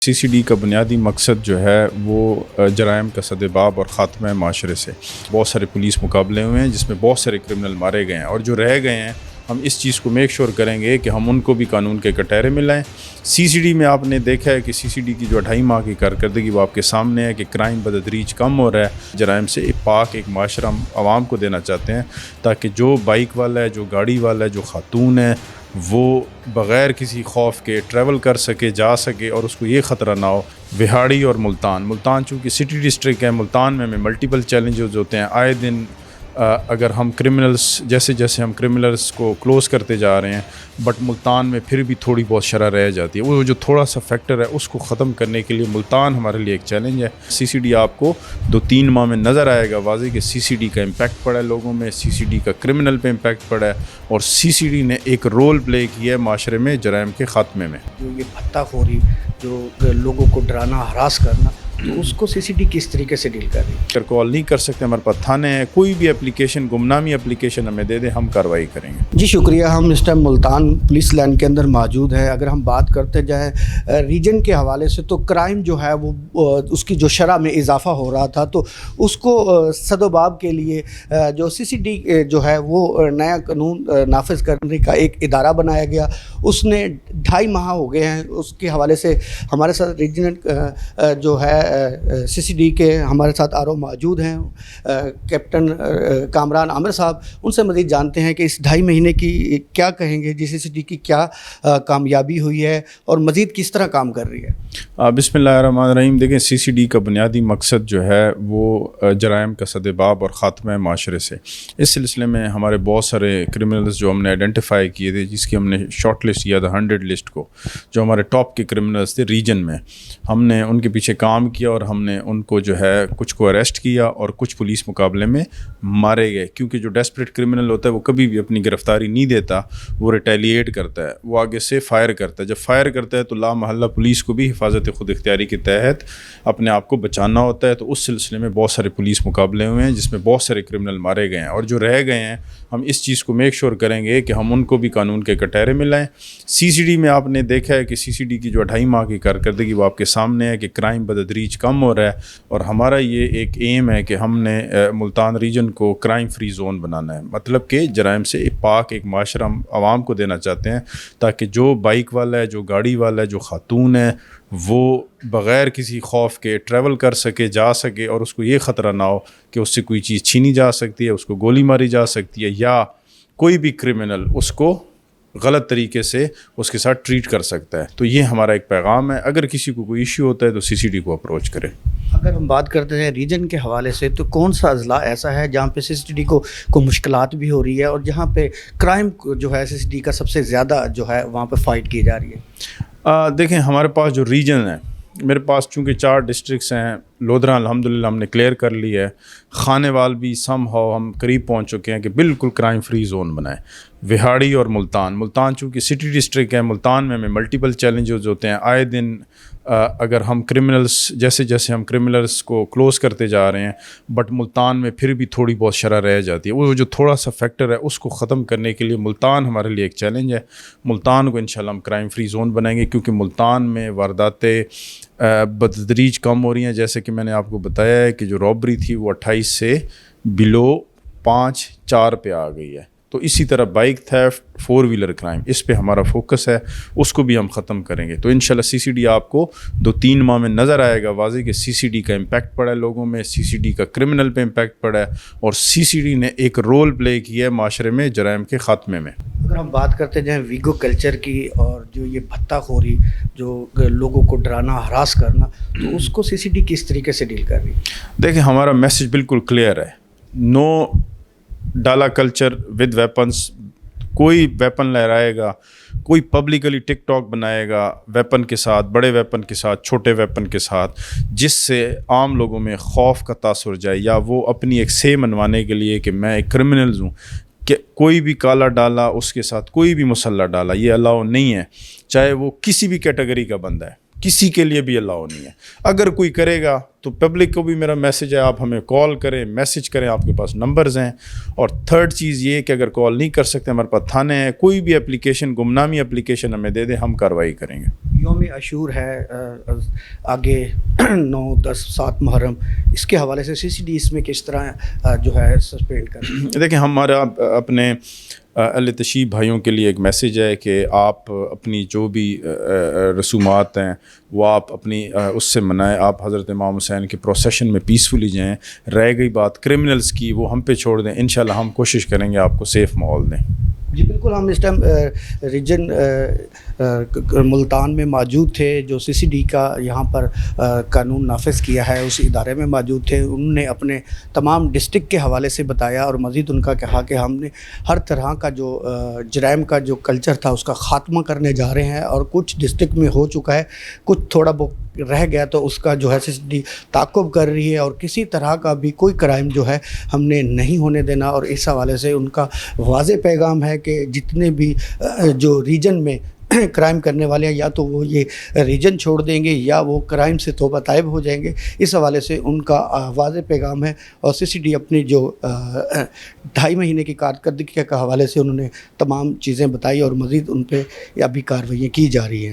CCD کا بنیادی مقصد جو ہے وہ جرائم کا سدباب اور خاتمہ معاشرے سے بہت سارے پولیس مقابلے ہوئے ہیں جس میں بہت سارے کرمنل مارے گئے ہیں، اور جو رہ گئے ہیں ہم اس چیز کو میک شور کریں گے کہ ہم ان کو بھی قانون کے کٹہرے میں لائیں۔ CCD میں آپ نے دیکھا ہے کہ CCD کی جو 2.5 ماہ کی کارکردگی وہ آپ کے سامنے ہے کہ کرائم بتدریج کم ہو رہا ہے۔ جرائم سے پاک ایک معاشرہ ہم عوام کو دینا چاہتے ہیں تاکہ جو بائک والا ہے، جو گاڑی والا ہے، جو خاتون ہے، وہ بغیر کسی خوف کے ٹریول کر سکے، جا سکے، اور اس کو یہ خطرہ نہ ہو۔ وہاڑی اور ملتان چونکہ سٹی ڈسٹرکٹ ہے، ملتان میں ہمیں ملٹیپل چیلنجز ہوتے ہیں آئے دن۔ اگر ہم جیسے ہم کرمنلز کو کلوز کرتے جا رہے ہیں، بٹ ملتان میں پھر بھی تھوڑی بہت شرح رہ جاتی ہے۔ وہ جو تھوڑا سا فیکٹر ہے اس کو ختم کرنے کے لیے ملتان ہمارے لیے ایک چیلنج ہے۔ CCD آپ کو 2-3 ماہ میں نظر آئے گا واضح کہ CCD کا امپیکٹ پڑا ہے لوگوں میں، CCD کا کرمنل پہ امپیکٹ پڑا ہے، اور CCD نے ایک رول پلے کیا ہے معاشرے میں جرائم کے خاتمے میں۔ جو یہ بھتہ خوری، جو لوگوں کو ڈرانا، ہراس کرنا، تو اس کو CCD کس طریقے سے ڈیل کر رہی ہے؟ اگر کال نہیں کر سکتے، ہمارے پاس تھانے ہیں، کوئی بھی اپلیکیشن، گمنامی اپلیکیشن ہمیں دے دیں، ہم کارروائی کریں گے۔ جی شکریہ۔ ہم اس ٹائم ملتان پولیس لائن کے اندر موجود ہیں۔ اگر ہم بات کرتے جائیں ریجن کے حوالے سے، تو کرائم جو ہے وہ اس کی جو شرح میں اضافہ ہو رہا تھا، تو اس کو سد و باب کے لیے جو CCD جو ہے وہ نیا قانون نافذ کرنے کا ایک ادارہ بنایا گیا۔ اس نے 2.5 ماہ ہو گئے ہیں۔ اس کے حوالے سے ہمارے ساتھ ریجنل جو ہے CCD کے ہمارے ساتھ RO موجود ہیں، کیپٹن کامران عامر صاحب۔ ان سے مزید جانتے ہیں کہ اس 2.5 مہینے کی کیا کہیں گے، CCD کی کیا کامیابی ہوئی ہے اور مزید کس طرح کام کر رہی ہے۔ بسم اللہ الرحمن الرحیم۔ دیکھیں، CCD کا بنیادی مقصد جو ہے وہ جرائم کا سدباب اور خاتمہ معاشرے سے۔ اس سلسلے میں ہمارے بہت سارے کرمنلز جو ہم نے آئیڈینٹیفائی کیے تھے، جس کی ہم نے شارٹ لسٹ کیا تھا 100 لسٹ کو، جو ہمارے ٹاپ کے کرمنلز تھے ریجن میں، ہم نے ان کے پیچھے کام کیا اور ہم نے ان کو جو ہے کچھ کو اریسٹ کیا اور کچھ پولیس مقابلے میں مارے گئے، کیونکہ جو ڈیسپریٹ کرمنل ہوتا ہے وہ کبھی بھی اپنی گرفتاری نہیں دیتا، وہ ریٹیلیٹ کرتا ہے، وہ آگے سے فائر کرتا ہے۔ جب فائر کرتا ہے تو لا محلہ پولیس کو بھی حفاظت خود اختیاری کے تحت اپنے آپ کو بچانا ہوتا ہے۔ تو اس سلسلے میں بہت سارے پولیس مقابلے ہوئے ہیں جس میں بہت سارے کرمنل مارے گئے ہیں، اور جو رہ گئے ہیں ہم اس چیز کو میک شور کریں گے کہ ہم ان کو بھی قانون کے کٹہرے میں لائیں۔ CCD میں آپ نے دیکھا ہے کہ CCD کی جو 2.5 ماہ کی کارکردگی وہ آپ کے سامنے ہے کہ کرائم بتدریج کم ہو رہا ہے، اور ہمارا یہ ایک ایم ہے کہ ہم نے ملتان ریجن کو کرائم فری زون بنانا ہے، مطلب کہ جرائم سے پاک ایک معاشرہ ہم عوام کو دینا چاہتے ہیں تاکہ جو بائک والا ہے، جو گاڑی والا ہے، جو خاتون ہے، وہ بغیر کسی خوف کے ٹریول کر سکے، جا سکے، اور اس کو یہ خطرہ نہ ہو کہ اس سے کوئی چیز چھینی جا سکتی ہے، اس کو گولی ماری جا سکتی ہے، یا کوئی بھی کرمنل اس کو غلط طریقے سے اس کے ساتھ ٹریٹ کر سکتا ہے۔ تو یہ ہمارا ایک پیغام ہے۔ اگر کسی کو کوئی ایشو ہوتا ہے تو CCD کو اپروچ کرے۔ اگر ہم بات کرتے ہیں ریجن کے حوالے سے، تو کون سا اضلاع ایسا ہے جہاں پہ CCD کو مشکلات بھی ہو رہی ہے، اور جہاں پہ کرائم جو ہے CCD کا سب سے زیادہ جو ہے وہاں پہ فائٹ کی جا رہی ہے؟ دیکھیں، ہمارے پاس جو ریجن ہے، میرے پاس چونکہ 4 ڈسٹرکٹس ہیں، لودھرا الحمدللہ ہم نے کلیئر کر لی ہے، خانیوال بھی سم ہاؤ ہم قریب پہنچ چکے ہیں کہ بالکل کرائم فری زون بنائیں۔ وہاڑی اور ملتان چونکہ سٹی ڈسٹرکٹ ہے، ملتان میں ہمیں ملٹیپل چیلنجز ہوتے ہیں آئے دن۔ اگر ہم جیسے ہم کرمنلز کو کلوز کرتے جا رہے ہیں، بٹ ملتان میں پھر بھی تھوڑی بہت شرح رہ جاتی ہے۔ وہ جو تھوڑا سا فیکٹر ہے اس کو ختم کرنے کے لیے ملتان ہمارے لیے ایک چیلنج ہے۔ ملتان کو انشاءاللہ ہم کرائم فری زون بنائیں گے، کیونکہ ملتان میں وارداتیں بتدریج کم ہو رہی ہیں۔ جیسے کہ میں نے آپ کو بتایا ہے کہ جو رابری تھی وہ 28 سے بلو 5-4 پہ آ گئی ہے۔ تو اسی طرح بائک تھیفٹ، 4 ویلر کرائم، اس پہ ہمارا فوکس ہے، اس کو بھی ہم ختم کریں گے۔ تو انشاءاللہ CCD آپ کو 2-3 ماہ میں نظر آئے گا واضح کہ CCD کا امپیکٹ پڑا ہے لوگوں میں، CCD کا کرمنل پہ امپیکٹ پڑا ہے، اور CCD نے ایک رول پلے کیا ہے معاشرے میں جرائم کے خاتمے میں۔ اگر ہم بات کرتے جائیں ویگو کلچر کی، اور جو یہ بھتہ خوری، جو لوگوں کو ڈرانا، ہراس کرنا، تو اس کو CCD کس طریقے سے ڈیل کر رہی ہے؟ دیکھیں، ہمارا میسج بالکل کلیئر ہے، نو ڈالا کلچر ود ویپنس۔ کوئی ویپن لہرائے گا، کوئی پبلکلی ٹک ٹاک بنائے گا ویپن کے ساتھ، بڑے ویپن کے ساتھ، چھوٹے ویپن کے ساتھ، جس سے عام لوگوں میں خوف کا تاثر جائے، یا وہ اپنی ایک سے منوانے کے لیے کہ میں ایک کرمنلز ہوں، کہ کوئی بھی کالا ڈالا، اس کے ساتھ کوئی بھی مسلح ڈالا، یہ الاؤ نہیں ہے، چاہے وہ کسی بھی کیٹیگری کا بندہ ہے، کسی کے لیے بھی الاؤ نہیں ہے۔ اگر کوئی کرے گا تو پبلک کو بھی میرا میسیج ہے، آپ ہمیں کال کریں، میسیج کریں، آپ کے پاس نمبرز ہیں. اور تھرڈ چیز یہ کہ اگر کال نہیں کر سکتے، ہمارے پاس تھانے ہیں، کوئی بھی اپلیکیشن، گمنامی اپلیکیشن ہمیں دے دیں، ہم کارروائی کریں گے. یوم عاشور ہے آگے 9، 10، 7 محرم، اس کے حوالے سے CCD اس میں کس طرح جو ہے سسپینڈ کر؟ دیکھیں، ہمارا اپنے اہل تشیع بھائیوں کے لیے ایک میسیج ہے کہ آپ اپنی جو بھی رسومات ہیں وہ آپ اپنی اس سے منائیں. آپ حضرت امام حسین کے پروسیشن میں پیسفلی جائیں. رہ گئی بات کرمنلز کی، وہ ہم پہ چھوڑ دیں. انشاءاللہ ہم کوشش کریں گے آپ کو سیف ماحول دیں. جی بالکل، ہم اس ٹائم ریجن ملتان میں موجود تھے، جو CCD کا یہاں پر قانون نافذ کیا ہے، اس ادارے میں موجود تھے. انہوں نے اپنے تمام ڈسٹرکٹ کے حوالے سے بتایا اور مزید ان کا کہا کہ ہم نے ہر طرح کا جو جرائم کا جو کلچر تھا اس کا خاتمہ کرنے جا رہے ہیں، اور کچھ ڈسٹرکٹ میں ہو چکا ہے، کچھ تھوڑا بہت رہ گیا تو اس کا جو ہے CCD تعاقب کر رہی ہے، اور کسی طرح کا بھی کوئی کرائم جو ہے ہم نے نہیں ہونے دینا. اور اس حوالے سے ان کا واضح پیغام ہے کہ جتنے بھی جو ریجن میں کرائم کرنے والے ہیں، یا تو وہ یہ ریجن چھوڑ دیں گے یا وہ کرائم سے توبہ طائب ہو جائیں گے. اس حوالے سے ان کا واضح پیغام ہے. اور CCD اپنی جو 2.5 مہینے کی کارکردگی کے حوالے سے انہوں نے تمام چیزیں بتائی، اور مزید ان پہ ابھی کارروائیاں کی جا رہی ہیں.